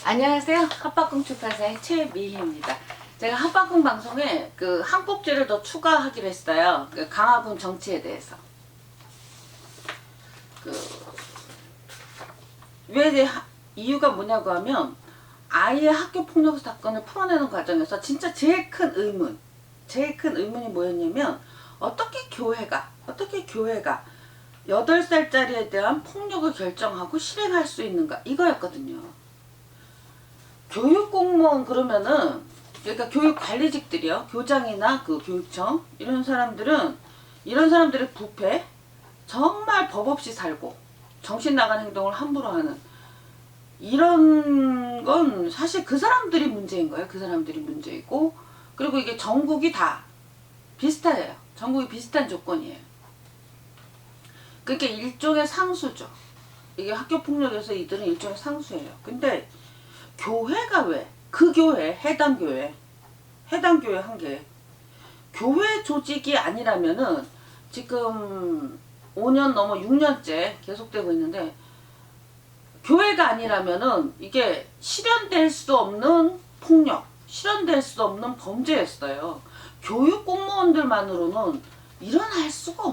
안녕하세요. 합박궁 출판사의 최미희입니다. 제가 합박궁 방송에 한 꼭지를 더 추가하기로 했어요. 강화군 정치에 대해서. 왜 이유가 뭐냐고 하면 아이의 학교 폭력 사건을 풀어내는 과정에서 진짜 제일 큰 의문이 뭐였냐면 어떻게 교회가 8살짜리에 대한 폭력을 결정하고 실행할 수 있는가 이거였거든요. 교육공무원 그러면은 그러니까 교육관리직들이요. 교장이나 교육청 이런 사람들의 부패 정말 법 없이 살고 정신 나간 행동을 함부로 하는 이런 건 사실 그 사람들이 문제인 거예요. 그 사람들이 문제이고 그리고 이게 전국이 다 비슷해요. 전국이 비슷한 조건이에요. 그러니까 일종의 상수죠. 이게 학교폭력에서 이들은 일종의 상수예요. 근데 교회가 왜? 그 교회, 해당 교회 한 개. 교회 조직이 아니라면은 지금 5년 넘어 6년째 계속되고 있는데 교회가 아니라면은 이게 실현될 수 없는 폭력, 실현될 수 없는 범죄였어요. 교육 공무원들만으로는 할 수가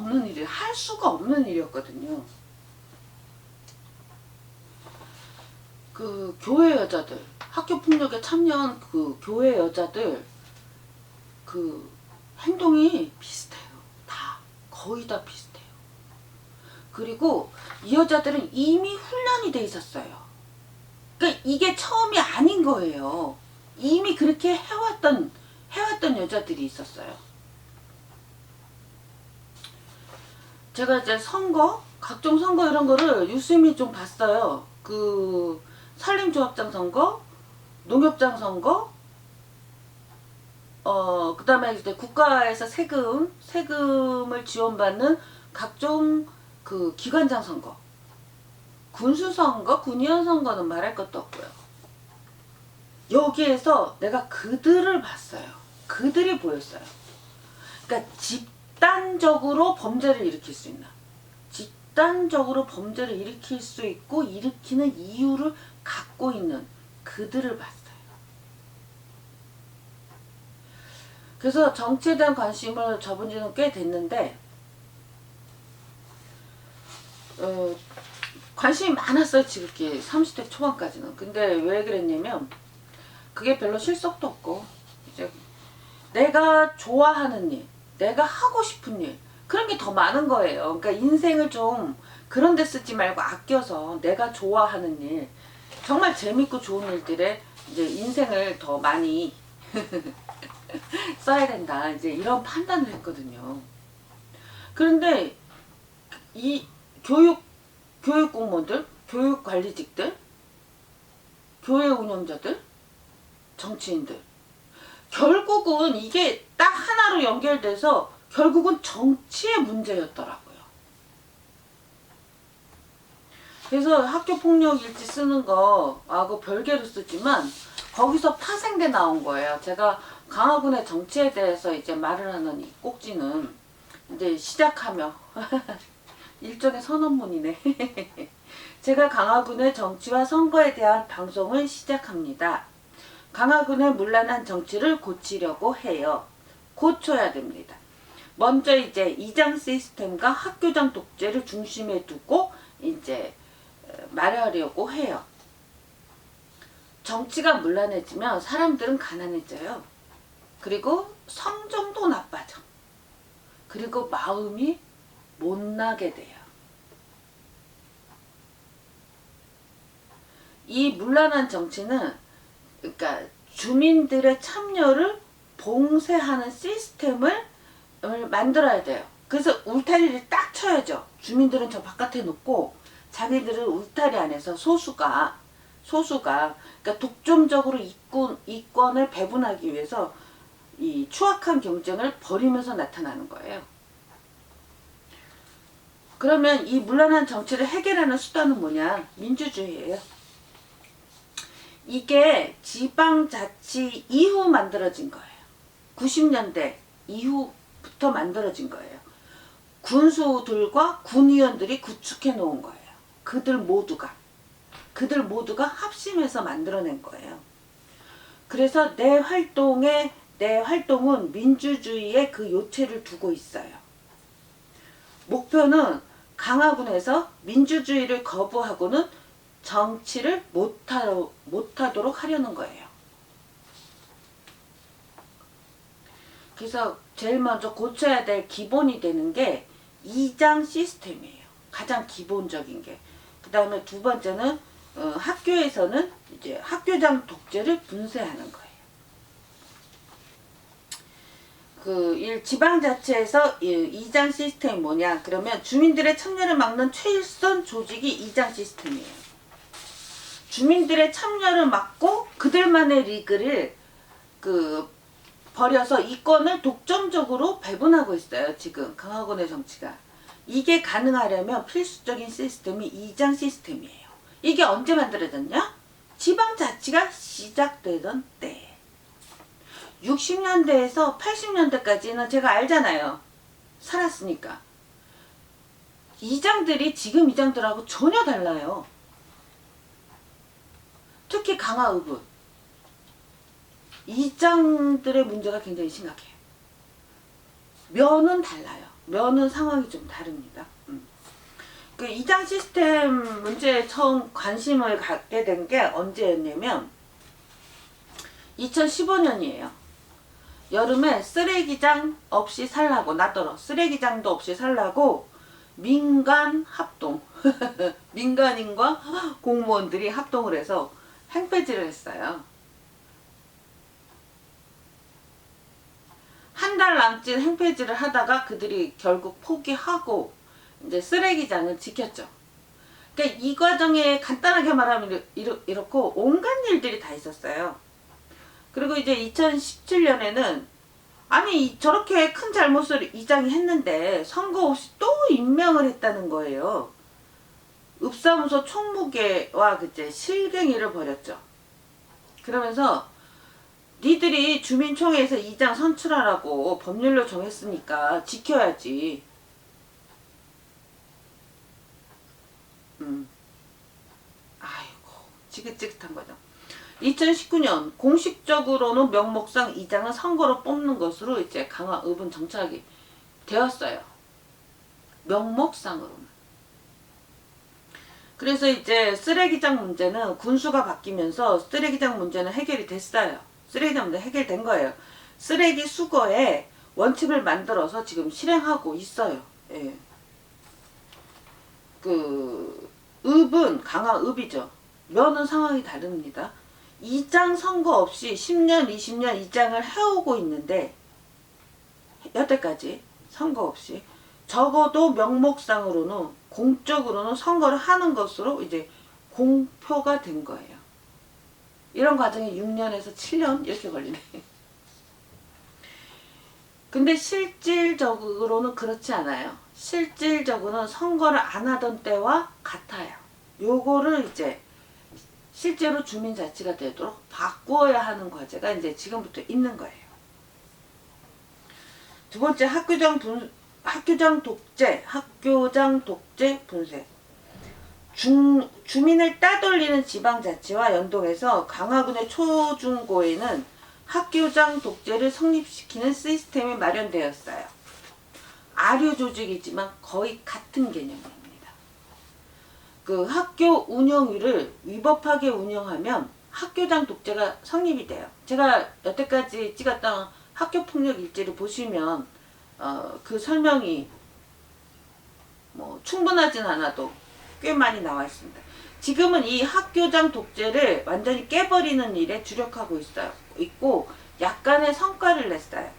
없는 일이었거든요. 교회 여자들, 학교 폭력에 참여한 교회 여자들 행동이 비슷해요. 거의 다 비슷해요. 그리고 이 여자들은 이미 훈련이 돼 있었어요. 그러니까 이게 처음이 아닌 거예요. 이미 그렇게 해왔던 여자들이 있었어요. 제가 이제 각종 선거 이런 거를 유심히 좀 봤어요. 산림조합장 선거, 농협장 선거, 그 다음에 이제 국가에서 세금을 지원받는 각종 기관장 선거, 군수선거, 군의원 선거는 말할 것도 없고요. 여기에서 내가 그들을 봤어요. 그들이 보였어요. 그러니까 집단적으로 범죄를 일으킬 수 있는, 집단적으로 범죄를 일으킬 수 있고 일으키는 이유를 갖고 있는 그들을 봤어요. 그래서 정치에 대한 관심을 접은 지는 꽤 됐는데 관심이 많았어요. 지극히 30대 초반까지는. 근데 왜 그랬냐면 그게 별로 실속도 없고 이제 내가 좋아하는 일, 내가 하고 싶은 일 그런 게 더 많은 거예요. 그러니까 인생을 좀 그런 데 쓰지 말고 아껴서 내가 좋아하는 일, 정말 재밌고 좋은 일들에 이제 인생을 더 많이 써야 된다. 이제 이런 판단을 했거든요. 그런데 이 교육 공무원들, 교육 관리직들, 교회 운영자들, 정치인들 결국은 이게 딱 하나로 연결돼서 결국은 정치의 문제였더라고요. 그래서 학교 폭력 일지 쓰는 거하고 별개로 쓰지만 거기서 파생돼 나온 거예요. 제가 강화군의 정치에 대해서 이제 말을 하는 이 꼭지는 이제 시작하며 일종의 선언문이네. 제가 강화군의 정치와 선거에 대한 방송을 시작합니다. 강화군의 문란한 정치를 고치려고 해요. 고쳐야 됩니다. 먼저 이제 이장 시스템과 학교장 독재를 중심에 두고 이제 말하려고 해요. 정치가 문란해지면 사람들은 가난해져요. 그리고 성정도 나빠져. 그리고 마음이 못나게 돼요. 이 문란한 정치는 그러니까 주민들의 참여를 봉쇄하는 시스템을 만들어야 돼요. 그래서 울타리를 딱 쳐야죠. 주민들은 저 바깥에 놓고 자기들은 울타리 안에서 소수가 그러니까 독점적으로 이권을 배분하기 위해서 이 추악한 경쟁을 벌이면서 나타나는 거예요. 그러면 이 문란한 정치를 해결하는 수단은 뭐냐? 민주주의예요. 이게 지방자치 이후 만들어진 거예요. 90년대 이후부터 만들어진 거예요. 군수들과 군의원들이 구축해 놓은 거예요. 그들 모두가. 그들 모두가 합심해서 만들어낸 거예요. 그래서 내 활동은 민주주의의 그 요체를 두고 있어요. 목표는 강화군에서 민주주의를 거부하고는 정치를 못하도록 하려는 거예요. 그래서 제일 먼저 고쳐야 될 기본이 되는 게 이장 시스템이에요. 가장 기본적인 게. 그 다음에 두 번째는 학교에서는 이제 학교장 독재를 분쇄하는 거예요. 지방자치에서 이장 시스템이 뭐냐? 그러면 주민들의 참여를 막는 최일선 조직이 이장 시스템이에요. 주민들의 참여를 막고 그들만의 리그를 버려서 이권을 독점적으로 배분하고 있어요. 지금 강화군의 정치가. 이게 가능하려면 필수적인 시스템이 이장 시스템이에요. 이게 언제 만들어졌냐? 지방자치가 시작되던 때. 60년대에서 80년대까지는 제가 알잖아요. 살았으니까. 이장들이 지금 이장들하고 전혀 달라요. 특히 강화읍은 이장들의 문제가 굉장히 심각해요. 면은 달라요. 면은 상황이 좀 다릅니다. 그 이장 시스템 문제에 처음 관심을 갖게 된 게 언제였냐면 2015년이에요. 여름에 쓰레기장 없이 살라고 나더러 쓰레기장도 없이 살라고 민간 합동 민간인과 공무원들이 합동을 해서 행패질을 했어요. 한 달 남짓 행패질을 하다가 그들이 결국 포기하고 이제 쓰레기장을 지켰죠. 그러니까 이 과정에 간단하게 말하면 이렇고 온갖 일들이 다 있었어요. 그리고 이제 2017년에는 아니 저렇게 큰 잘못을 이장이 했는데 선거 없이 또 임명을 했다는 거예요. 읍사무소 총무계와 그때 실갱이를 벌였죠. 그러면서 니들이 주민총회에서 이장 선출하라고 법률로 정했으니까 지켜야지. 아이고 지긋지긋한 거죠. 2019년 공식적으로는 명목상 이장은 선거로 뽑는 것으로 이제 강화읍은 정착이 되었어요. 명목상으로는. 그래서 이제 쓰레기장 문제는 군수가 바뀌면서 쓰레기장 문제는 해결이 됐어요. 쓰레기장 문제 해결된 거예요. 쓰레기 수거에 원칙을 만들어서 지금 실행하고 있어요. 예. 읍은 강화읍이죠. 면은 상황이 다릅니다. 이장 선거 없이 10년, 20년 이장을 해오고 있는데 여태까지 선거 없이 적어도 명목상으로는 공적으로는 선거를 하는 것으로 이제 공표가 된 거예요. 이런 과정이 6년에서 7년 이렇게 걸리네. 근데 실질적으로는 그렇지 않아요. 실질적으로는 선거를 안 하던 때와 같아요. 요거를 이제 실제로 주민자치가 되도록 바꾸어야 하는 과제가 이제 지금부터 있는 거예요. 두 번째, 학교장 독재 분쇄. 주민을 따돌리는 지방자치와 연동해서 강화군의 초중고에는 학교장 독재를 성립시키는 시스템이 마련되었어요. 아류 조직이지만 거의 같은 개념입니다. 학교 운영위를 위법하게 운영하면 학교장 독재가 성립이 돼요. 제가 여태까지 찍었던 학교폭력 일지를 보시면 그 설명이 충분하진 않아도 꽤 많이 나와 있습니다. 지금은 이 학교장 독재를 완전히 깨버리는 일에 주력하고 있고 약간의 성과를 냈어요.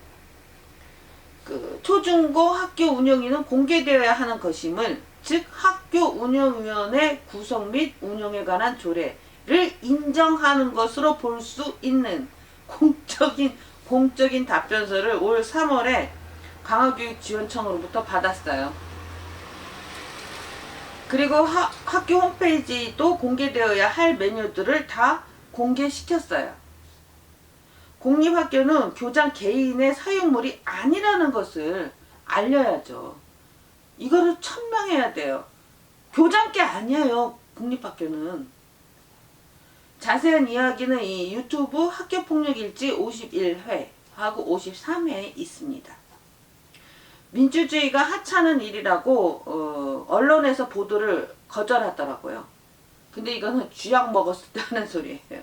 초중고 학교 운영위는 공개되어야 하는 것임을, 즉 학교 운영위원회 구성 및 운영에 관한 조례를 인정하는 것으로 볼 수 있는 공적인 답변서를 올 3월에 강화교육지원청으로부터 받았어요. 그리고 학교 홈페이지도 공개되어야 할 메뉴들을 다 공개시켰어요. 공립학교는 교장 개인의 사용물이 아니라는 것을 알려야죠. 이거를 천명해야 돼요. 교장 게 아니에요. 공립학교는. 자세한 이야기는 이 유튜브 학교폭력일지 51회하고 53회에 있습니다. 민주주의가 하찮은 일이라고 언론에서 보도를 거절하더라고요. 근데 이거는 쥐약 먹었을 때 하는 소리예요.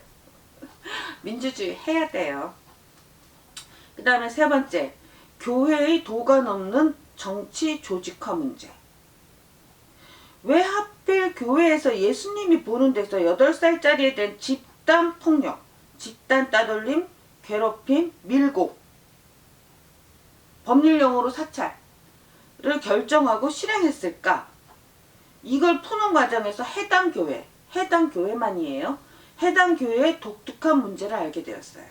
민주주의 해야 돼요. 그 다음에 세 번째, 교회의 도가 넘는 정치 조직화 문제. 왜 하필 교회에서 예수님이 보는 데서 8살짜리에 대한 집단 폭력, 집단 따돌림, 괴롭힘, 밀고, 법률용어로 사찰을 결정하고 실행했을까? 이걸 푸는 과정에서 해당 교회만이에요. 해당 교회의 독특한 문제를 알게 되었어요.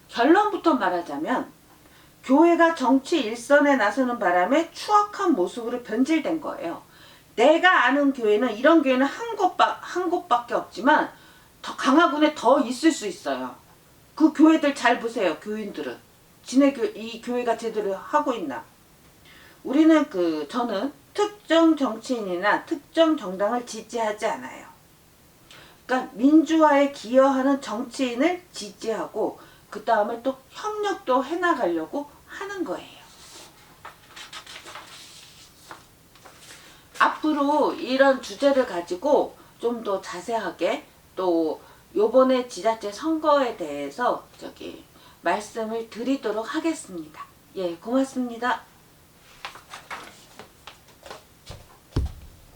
결론부터 말하자면 교회가 정치 일선에 나서는 바람에 추악한 모습으로 변질된 거예요. 내가 아는 교회는 이런 교회는 한 곳밖에 없지만 더 강화군에 더 있을 수 있어요. 그 교회들 잘 보세요. 교인들은 이 교회가 제대로 하고 있나. 저는 특정 정치인이나 특정 정당을 지지하지 않아요. 그러니까 민주화에 기여하는 정치인을 지지하고 그 다음에 또 협력도 해나가려고 하는 거예요. 앞으로 이런 주제를 가지고 좀 더 자세하게 또 요번에 지자체 선거에 대해서 말씀을 드리도록 하겠습니다. 예, 고맙습니다.